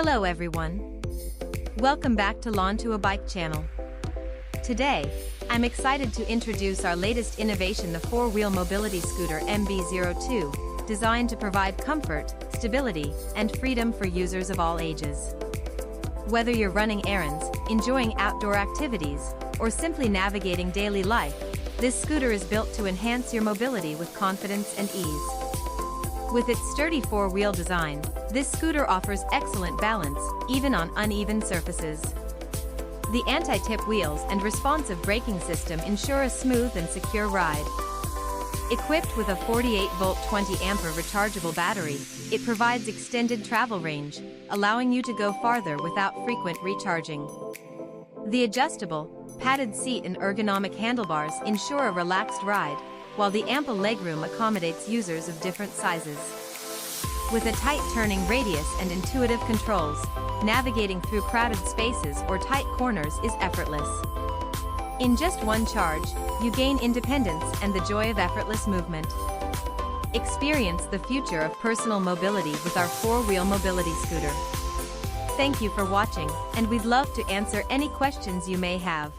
Hello everyone. Welcome back to Lantu a Bike channel. Today, I'm excited to introduce our latest innovation, the four-wheel mobility scooter MB02, designed to provide comfort, stability, and freedom for users of all ages. Whether you're running errands, enjoying outdoor activities, or simply navigating daily life, this scooter is built to enhance your mobility with confidence and ease. With its sturdy four-wheel design, this scooter offers excellent balance, even on uneven surfaces. The anti-tip wheels and responsive braking system ensure a smooth and secure ride. Equipped with a 48-volt 20-ampere rechargeable battery, it provides extended travel range, allowing you to go farther without frequent recharging. The adjustable, padded seat and ergonomic handlebars ensure a relaxed ride, while the ample legroom accommodates users of different sizes. With a tight turning radius and intuitive controls, navigating through crowded spaces or tight corners is effortless. In just one charge, you gain independence and the joy of effortless movement. Experience the future of personal mobility with our four-wheel mobility scooter. Thank you for watching, and we'd love to answer any questions you may have.